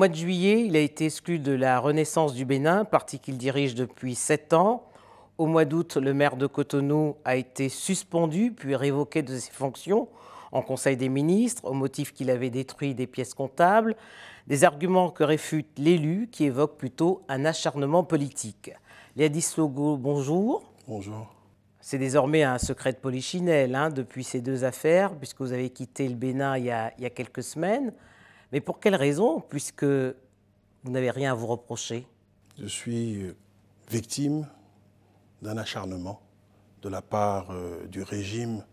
mois de juillet, il a été exclu de la Renaissance du Bénin, parti qu'il dirige depuis 7 ans. Au mois d'août, le maire de Cotonou a été suspendu puis révoqué de ses fonctions en Conseil des ministres au motif qu'il avait détruit des pièces comptables, des arguments que réfute l'élu qui évoque plutôt un acharnement politique. Léadis Logo, bonjour. Bonjour. C'est désormais un secret de polichinelle depuis ces deux affaires, puisque vous avez quitté le Bénin il y a quelques semaines. Mais pour quelle raison, puisque vous n'avez rien à vous reprocher? Je suis victime d'un acharnement de la part du régime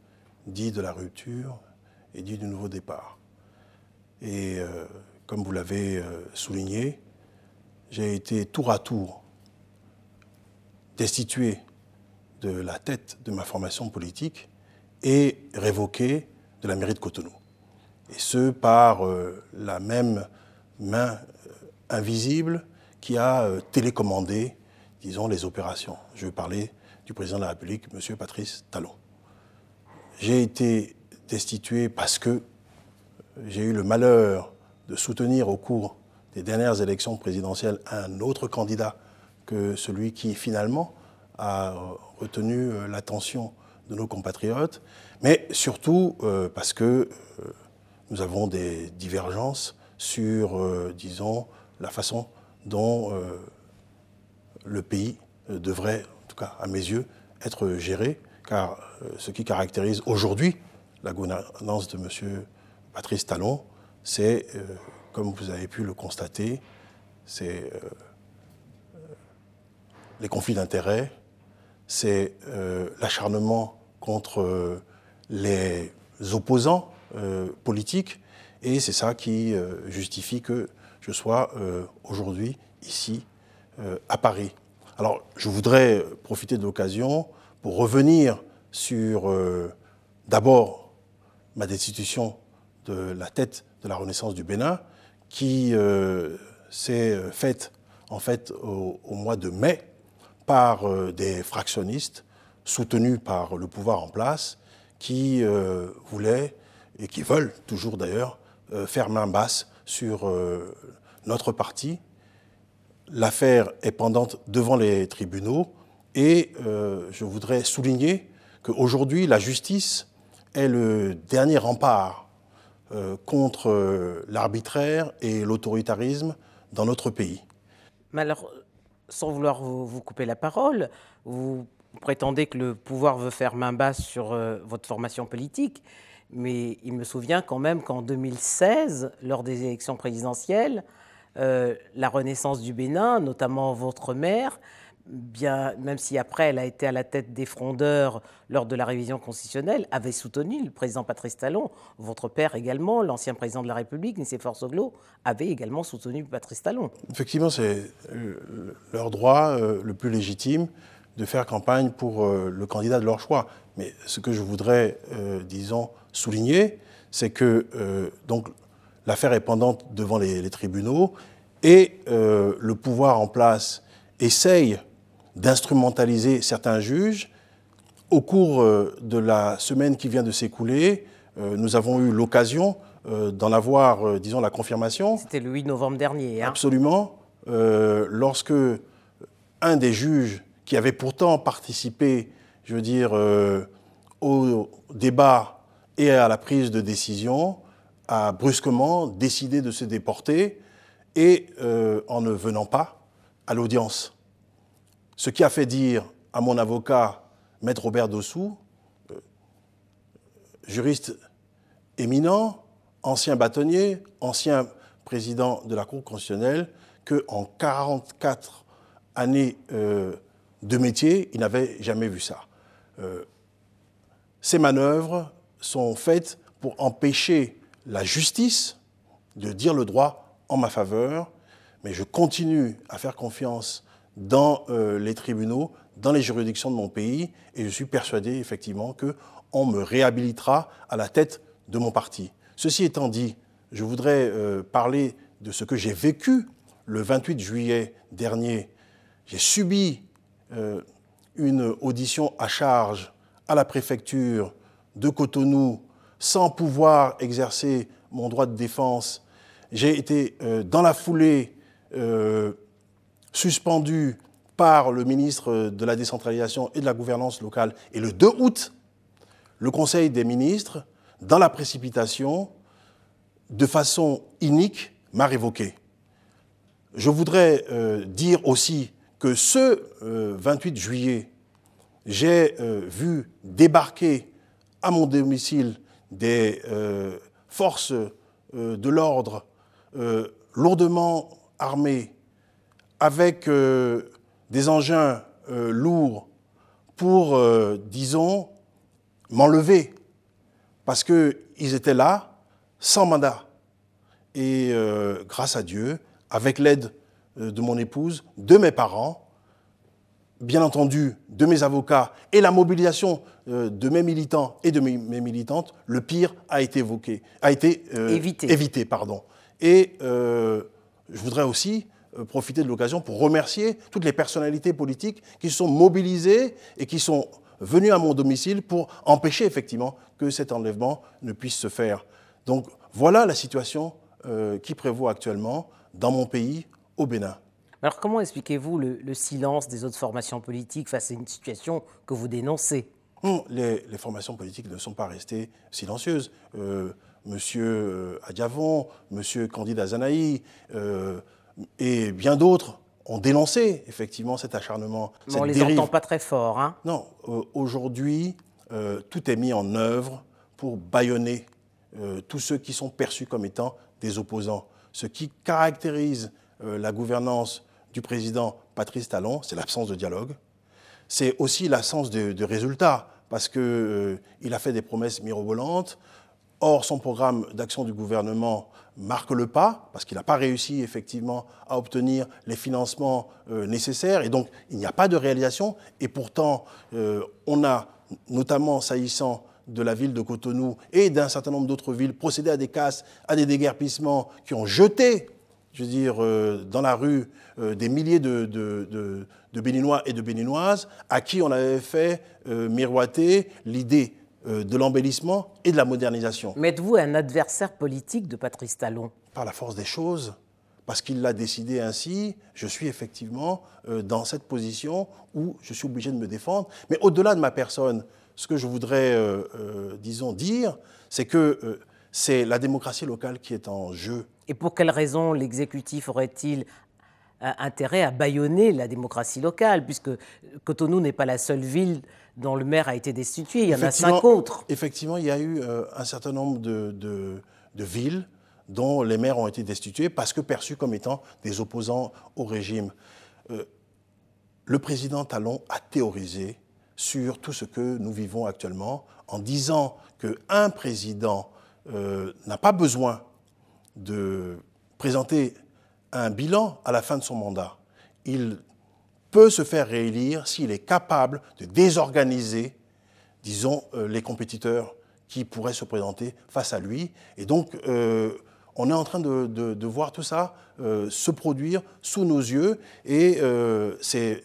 dit de la rupture et dit du nouveau départ. Et comme vous l'avez souligné, j'ai été tour à tour destitué de la tête de ma formation politique et révoqué de la mairie de Cotonou. Et ce, par la même main invisible qui a télécommandé, disons, les opérations. Je veux parler du président de la République, M. Patrice Talon. J'ai été destitué parce que j'ai eu le malheur de soutenir au cours des dernières élections présidentielles un autre candidat que celui qui, finalement, a retenu l'attention de nos compatriotes, mais surtout parce que nous avons des divergences sur, disons, la façon dont le pays devrait, en tout cas à mes yeux, être géré, car ce qui caractérise aujourd'hui la gouvernance de M. Patrice Talon, c'est, comme vous avez pu le constater, c'est les conflits d'intérêts, c'est l'acharnement contre les opposants politiques, et c'est ça qui justifie que je sois aujourd'hui ici à Paris. Alors, je voudrais profiter de l'occasion pour revenir sur d'abord ma destitution de la tête de la Renaissance du Bénin, qui s'est faite en fait au mois de mai par des fractionnistes soutenus par le pouvoir en place, qui voulaient et qui veulent toujours d'ailleurs faire main basse sur notre parti. L'affaire est pendante devant les tribunaux et je voudrais souligner qu'aujourd'hui la justice est le dernier rempart contre l'arbitraire et l'autoritarisme dans notre pays. Mais alors, sans vouloir vous couper la parole, vous prétendez que le pouvoir veut faire main basse sur votre formation politique, mais il me souvient quand même qu'en 2016, lors des élections présidentielles, la Renaissance du Bénin, notamment votre maire, bien, même si après elle a été à la tête des frondeurs lors de la révision constitutionnelle, avait soutenu le président Patrice Talon. Votre père également, l'ancien président de la République, Nicéphore Soglo, avait également soutenu Patrice Talon. Effectivement, c'est leur droit le plus légitime de faire campagne pour le candidat de leur choix. Mais ce que je voudrais, disons, souligner, c'est que donc l'affaire est pendante devant les tribunaux et le pouvoir en place essaye d'instrumentaliser certains juges. Au cours de la semaine qui vient de s'écouler, nous avons eu l'occasion d'en avoir, disons, la confirmation. C'était le 8 novembre dernier. Absolument. Lorsque un des juges qui avait pourtant participé, je veux dire, au débat et à la prise de décision, a brusquement décidé de se déporter et en ne venant pas à l'audience. Ce qui a fait dire à mon avocat, Maître Robert Dossou, juriste éminent, ancien bâtonnier, ancien président de la Cour constitutionnelle, qu'en 44 années de métier, il n'avait jamais vu ça. Ces manœuvres sont faites pour empêcher la justice de dire le droit en ma faveur, mais je continue à faire confiance dans les tribunaux, dans les juridictions de mon pays, et je suis persuadé effectivement qu'on me réhabilitera à la tête de mon parti. Ceci étant dit, je voudrais parler de ce que j'ai vécu le 28 juillet dernier. J'ai subi une audition à charge à la préfecture de Cotonou sans pouvoir exercer mon droit de défense. J'ai été dans la foulée suspendu par le ministre de la décentralisation et de la gouvernance locale. Et le 2 août, le Conseil des ministres, dans la précipitation, de façon inique, m'a révoqué. Je voudrais dire aussi que ce 28 juillet, j'ai vu débarquer à mon domicile des forces de l'ordre lourdement armées avec des engins lourds pour, disons, m'enlever, parce qu'ils étaient là, sans mandat. Et grâce à Dieu, avec l'aide de mon épouse, de mes parents, bien entendu de mes avocats et la mobilisation de mes militants et de mes militantes, le pire a été évité. Et je voudrais aussi profiter de l'occasion pour remercier toutes les personnalités politiques qui se sont mobilisées et qui sont venues à mon domicile pour empêcher effectivement que cet enlèvement ne puisse se faire. Donc voilà la situation qui prévaut actuellement dans mon pays, au Bénin. Alors comment expliquez-vous le silence des autres formations politiques face à une situation que vous dénoncez ? Les formations politiques ne sont pas restées silencieuses. Monsieur Adiavon, Monsieur Candide Azanaï et bien d'autres ont dénoncé effectivement cet acharnement, cette dérive. On ne les entend pas très fort, hein ? Non, aujourd'hui, tout est mis en œuvre pour bâillonner tous ceux qui sont perçus comme étant des opposants. Ce qui caractérise la gouvernance du président Patrice Talon, c'est l'absence de dialogue. C'est aussi l'absence de résultats, parce qu'il a fait des promesses mirobolantes. Or, son programme d'action du gouvernement marque le pas, parce qu'il n'a pas réussi effectivement à obtenir les financements nécessaires, et donc il n'y a pas de réalisation. Et pourtant, on a, notamment s'agissant de la ville de Cotonou et d'un certain nombre d'autres villes, procédé à des casses, à des déguerpissements qui ont jeté, je veux dire, dans la rue des milliers de Béninois et de Béninoises à qui on avait fait miroiter l'idée de l'embellissement et de la modernisation. Mais êtes-vous un adversaire politique de Patrice Talon ? Par la force des choses, parce qu'il l'a décidé ainsi, je suis effectivement dans cette position où je suis obligé de me défendre. Mais au-delà de ma personne, ce que je voudrais, disons, dire, c'est que c'est la démocratie locale qui est en jeu. Et pour quelles raisons l'exécutif aurait-il intérêt à bâillonner la démocratie locale, puisque Cotonou n'est pas la seule ville dont le maire a été destitué, il y en a 5 autres. Effectivement, il y a eu un certain nombre de villes dont les maires ont été destitués parce que perçus comme étant des opposants au régime. Le président Talon a théorisé sur tout ce que nous vivons actuellement en disant qu'un président n'a pas besoin de présenter un bilan à la fin de son mandat. Il peut se faire réélire s'il est capable de désorganiser, disons, les compétiteurs qui pourraient se présenter face à lui. Et donc, on est en train de voir tout ça se produire sous nos yeux et c'est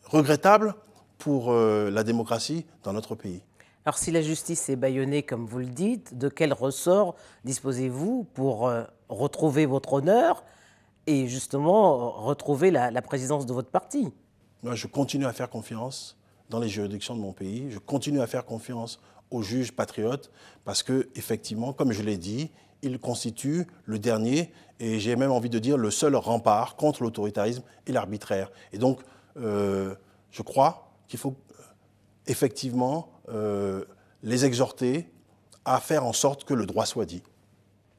regrettable pour la démocratie dans notre pays. Alors, si la justice est bâillonnée, comme vous le dites, de quel ressort disposez-vous pour retrouver votre honneur et justement retrouver la présidence de votre parti? Moi, je continue à faire confiance dans les juridictions de mon pays. Je continue à faire confiance aux juges patriotes parce que, effectivement, comme je l'ai dit, ils constituent le dernier et j'ai même envie de dire le seul rempart contre l'autoritarisme et l'arbitraire. Et donc, je crois qu'il faut effectivement les exhorter à faire en sorte que le droit soit dit.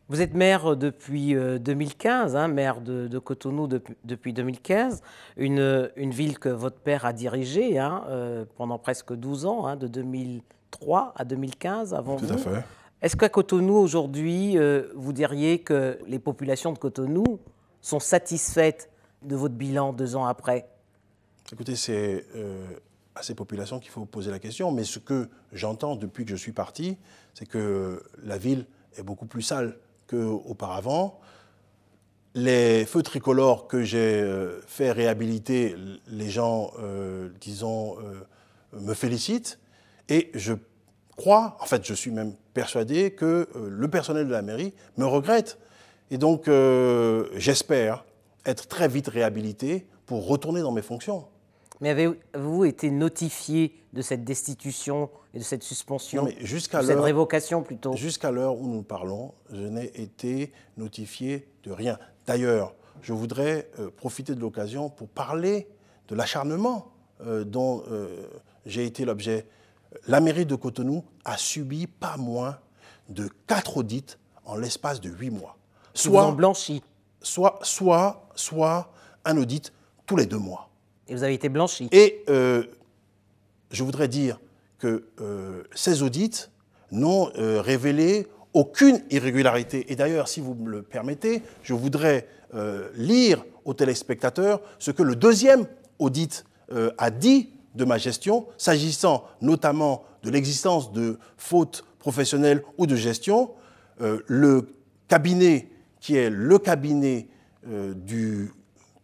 Vous êtes maire depuis 2015, hein, maire de Cotonou depuis 2015, une ville que votre père a dirigée pendant presque 12 ans, hein, de 2003 à 2015 avant vous. Tout à fait. Est-ce qu'à Cotonou aujourd'hui, vous diriez que les populations de Cotonou sont satisfaites de votre bilan 2 ans après? Écoutez, c'est à ces populations qu'il faut poser la question, mais ce que j'entends depuis que je suis parti, c'est que la ville est beaucoup plus sale qu'auparavant. Les feux tricolores que j'ai fait réhabiliter, les gens, disons, me félicitent. Et je crois, en fait, je suis même persuadé que le personnel de la mairie me regrette. Et donc, j'espère être très vite réhabilité pour retourner dans mes fonctions. Mais avez-vous été notifié de cette destitution et de cette suspension, Non, mais de cette révocation plutôt? Jusqu'à l'heure où nous parlons, je n'ai été notifié de rien. D'ailleurs, je voudrais profiter de l'occasion pour parler de l'acharnement dont j'ai été l'objet. La mairie de Cotonou a subi pas moins de 4 audits en l'espace de 8 mois. Soit en blanchi. Soit un audit tous les 2 mois. Et vous avez été blanchi. Et je voudrais dire que ces audits n'ont révélé aucune irrégularité. Et d'ailleurs, si vous me le permettez, je voudrais lire aux téléspectateurs ce que le deuxième audit a dit de ma gestion, s'agissant notamment de l'existence de fautes professionnelles ou de gestion. Le cabinet, qui est le cabinet du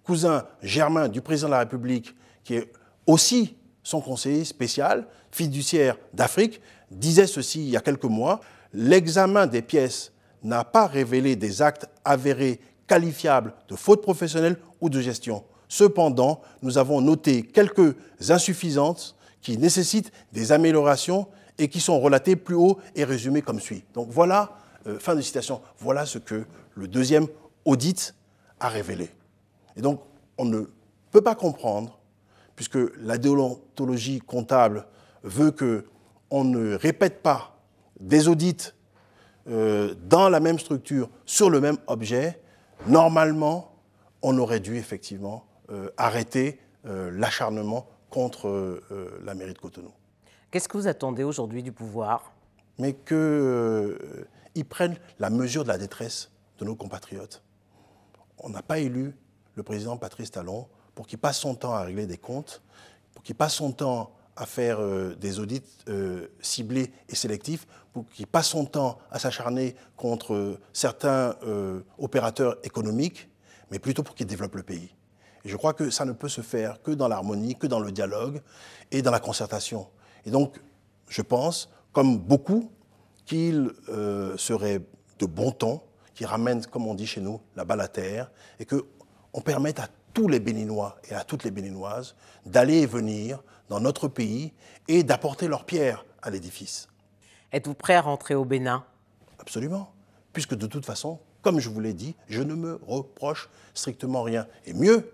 cousin germain du président de la République, qui est aussi son conseiller spécial, fiduciaire d'Afrique, disait ceci il y a quelques mois: l'examen des pièces n'a pas révélé des actes avérés qualifiables de faute professionnelle ou de gestion. Cependant, nous avons noté quelques insuffisances qui nécessitent des améliorations et qui sont relatées plus haut et résumées comme suit. Donc voilà, fin de citation, voilà ce que le deuxième audit a révélé. Et donc, on ne peut pas comprendre, puisque la déontologie comptable veut qu'on ne répète pas des audits dans la même structure, sur le même objet. Normalement, on aurait dû effectivement arrêter l'acharnement contre la mairie de Cotonou. Qu'est-ce que vous attendez aujourd'hui du pouvoir? Mais qu'ils prennent la mesure de la détresse de nos compatriotes. On n'a pas élu le président Patrice Talon pour qu'il passe son temps à régler des comptes, pour qu'il passe son temps à faire des audits ciblés et sélectifs, pour qu'il passe son temps à s'acharner contre certains opérateurs économiques, mais plutôt pour qu'il développe le pays. Et je crois que ça ne peut se faire que dans l'harmonie, que dans le dialogue et dans la concertation. Et donc, je pense, comme beaucoup, qu'il serait de bon ton, qu'il ramène, comme on dit chez nous, la balle à terre, et qu'on permette à tous les Béninois et à toutes les Béninoises d'aller et venir dans notre pays et d'apporter leur pierre à l'édifice. Êtes-vous prêt à rentrer au Bénin? Absolument. Puisque de toute façon, comme je vous l'ai dit, je ne me reproche strictement rien. Et mieux,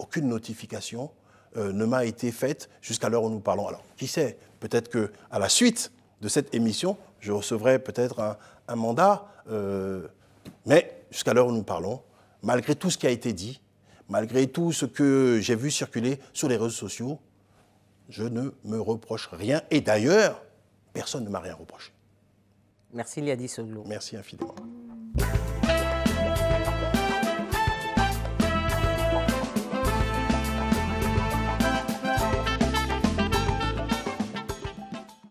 aucune notification ne m'a été faite jusqu'à l'heure où nous parlons. Alors, qui sait, peut-être qu'à la suite de cette émission, je recevrai peut-être un mandat, mais jusqu'à l'heure où nous parlons, malgré tout ce qui a été dit, malgré tout ce que j'ai vu circuler sur les réseaux sociaux, je ne me reproche rien. Et d'ailleurs, personne ne m'a rien reproché. Merci Liadi Soglou. Merci infiniment.